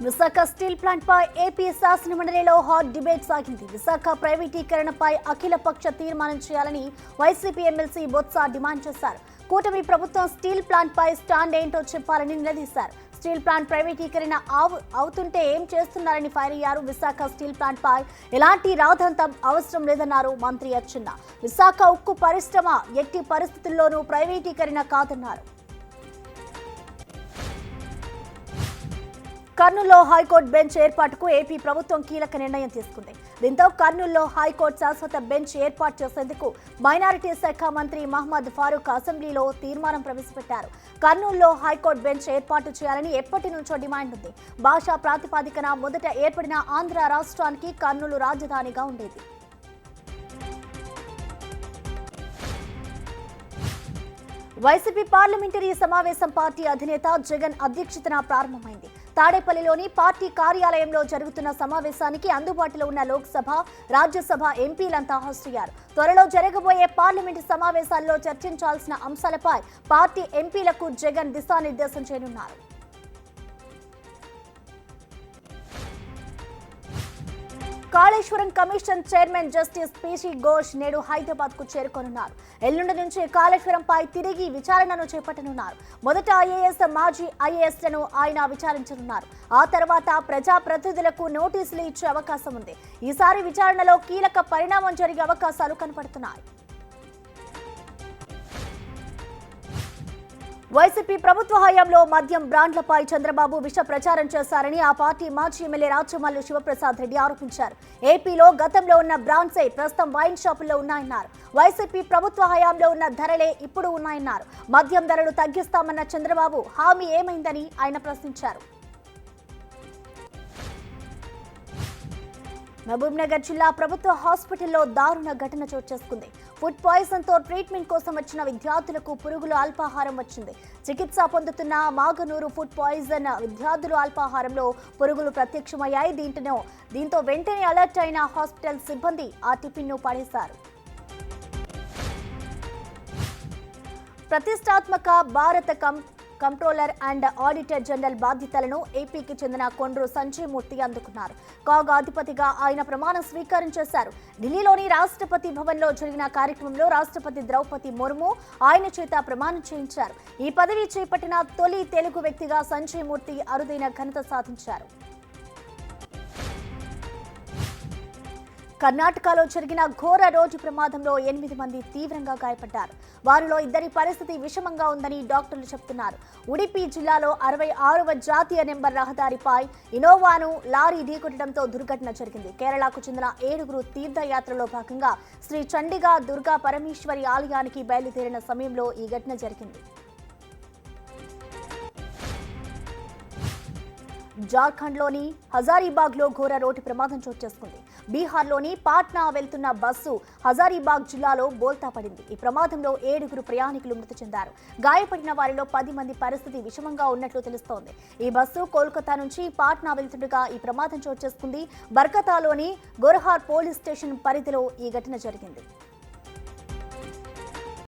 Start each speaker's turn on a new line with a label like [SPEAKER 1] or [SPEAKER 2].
[SPEAKER 1] Visakha steel plant పై AP శాసన మండలిలో hot debate సాగింది. విశాఖ ప్రైవేటీకరణపై అఖిలపక్ష తీర్మానం చేయాలని వైసీపీ ఎమ్మెల్సీ బొత్స డిమాండ్ చేశారు. కూటమి ప్రభుత్వం స్టీల్ ప్లాంట్ పై స్టాండ్ ఏంటో చెప్పాలని నిలదీశారు. స్టీల్ ప్లాంట్ ప్రైవేటీకరణ అవుతుంటే ఏం చేస్తున్నారని ఫైర్ అయ్యారు. విశాఖ స్టీల్ ప్లాంట్ పై ఎలాంటి రాద్ధాంతం అవసరం లేదన్నారు మంత్రి అచ్చెన్న. విశాఖ ఉక్కు పరిశ్రమ ఎట్టి పరిస్థితుల్లోనూ ప్రైవేటీకరణ కాదన్నారు. కర్నూలులో హైకోర్టు బెంచ్ ఏర్పాటుకు ఏపీ ప్రభుత్వం కీలక నిర్ణయం తీసుకుంది. దీంతో కర్నూలులో హైకోర్టు శాశ్వత బెంచ్ ఏర్పాటు చేసేందుకు మైనారిటీ శాఖ మంత్రి మహమ్మద్ ఫారూక్ అసెంబ్లీలో తీర్మానం ప్రవేశపెట్టారు. కర్నూలులో హైకోర్టు బెంచ్ ఏర్పాటు చేయాలని ఎప్పటి నుంచో డిమాండ్ ఉంది. భాషా ప్రాతిపదికన మొదట ఏర్పడిన ఆంధ్ర రాష్ట్రానికి కర్నూలు రాజధానిగా ఉండేది. వైసీపీ పార్లమెంటరీ సమావేశం పార్టీ అధినేత జగన్ అధ్యక్షతన ప్రారంభమైంది. తాడేపల్లిలోని పార్టీ కార్యాలయంలో జరుగుతున్న సమావేశానికి అందుబాటులో ఉన్న లోక్సభ, రాజ్యసభ ఎంపీలంతా హాజరయ్యారు. త్వరలో జరగబోయే పార్లమెంటు సమావేశాల్లో చర్చించాల్సిన అంశాలపై పార్టీ ఎంపీలకు జగన్ దిశానిర్దేశం చేయనున్నారు. Kaleshwaram commission chairman justice PC Ghosh నేడు హైదరాబాద్ కు చేరుకోనున్నారు. ఎల్లుండి నుంచి కాళేశ్వరంపై తిరిగి విచారణను చేపట్టనున్నారు. మొదట ఐఏఎస్, మాజీ ఐఏఎస్లను ఆయన విచారించనున్నారు. ఆ తర్వాత ప్రజాప్రతినిధులకు నోటీసులు ఇచ్చే అవకాశం ఉంది. ఈసారి విచారణలో కీలక పరిణామం జరిగే అవకాశాలు కనపడుతున్నాయి. వైసీపీ ప్రభుత్వ హయాంలో మద్యం బ్రాండ్లపై చంద్రబాబు విష ప్రచారం చేశారని ఆ పార్టీ మాజీ ఎమ్మెల్యే రాచమల్లు శివప్రసాద్ రెడ్డి ఆరోపించారు. ఏపీలో గతంలో ఉన్న బ్రాండ్సే ప్రస్తుతం వైన్ షాపుల్లో ఉన్నాయన్నారు. వైసీపీ ప్రభుత్వ హయాంలో ఉన్న ధరలే ఇప్పుడు ఉన్నాయన్నారు. మద్యం ధరలు తగ్గిస్తామన్న చంద్రబాబు హామీ ఏమైందని ఆయన ప్రశ్నించారు. మహబూబ్నగర్ జిల్లా ప్రభుత్వ హాస్పిటల్లో దారుణ ఘటన చోటు చేసుకుంది. ఫుడ్ పాయిజన్ తో ట్రీట్మెంట్ కోసం వచ్చిన విద్యార్థులకు పురుగుల అల్పాహారం వచ్చింది. చికిత్స పొందుతున్న మాగనూరు ఫుడ్ పాయిజన్ విద్యార్థులు అల్పాహారంలో పురుగులు ప్రత్యక్షమయ్యాయి. దీంతో వెంటనే అలర్ట్ అయిన హాస్పిటల్ సిబ్బంది ఆ టిఫిన్ను పడేశారు. ప్రతిష్టాత్మక భారత కంట్రోలర్ అండ్ ఆడిటర్ జనరల్ బాధ్యతలను ఏపీకి చెందిన కొండ్రు సంజయ్ మూర్తి అందుకున్నారు. కాగ్ అధిపతిగా ఆయన ప్రమాణ స్వీకారం చేశారు. ఢిల్లీలోని రాష్ట్రపతి భవన్లో జరిగిన కార్యక్రమంలో రాష్ట్రపతి ద్రౌపది ముర్ము ఆయన చేత ప్రమాణం చేయించారు. ఈ పదవి చేపట్టిన తొలి తెలుగు వ్యక్తిగా సంజయ్ మూర్తి అరుదైన ఘనత సాధించారు. కర్ణాటకలో జరిగిన ఘోర రోడ్డు ప్రమాదంలో 8 మంది తీవ్రంగా గాయపడ్డారు. వారిలో 2 పరిస్థితి విషమంగా ఉందని డాక్టర్లు చెబుతున్నారు. ఉడిపి జిల్లాలో 66వ జాతీయ నెంబర్ రహదారిపై ఇనోవాను లారీ ఢీకొట్టడంతో దుర్ఘటన జరిగింది. కేరళకు చెందిన 7గురు తీర్థయాత్రలో భాగంగా శ్రీ చండిగా దుర్గా పరమేశ్వరి ఆలయానికి బయలుదేరిన సమయంలో ఈ ఘటన జరిగింది. జార్ఖండ్లోని హజారీబాగ్లో ఘోర రోడ్డు ప్రమాదం చోటు చేసుకుంది. బీహార్లోని పాట్నా వెళ్తున్న బస్సు హజారీబాగ్ జిల్లాలో బోల్తా పడింది. ఈ ప్రమాదంలో 7గురు ప్రయాణికులు మృతి చెందారు. గాయపడిన వారిలో 10 మంది పరిస్థితి విషమంగా ఉన్నట్లు తెలుస్తోంది. ఈ బస్సు కోల్కతా నుంచి పాట్నా వెళ్తుండగా ఈ ప్రమాదం చోటు చేసుకుంది. బర్కతాలోని గోరహార్ పోలీస్ స్టేషన్ పరిధిలో ఈ ఘటన జరిగింది.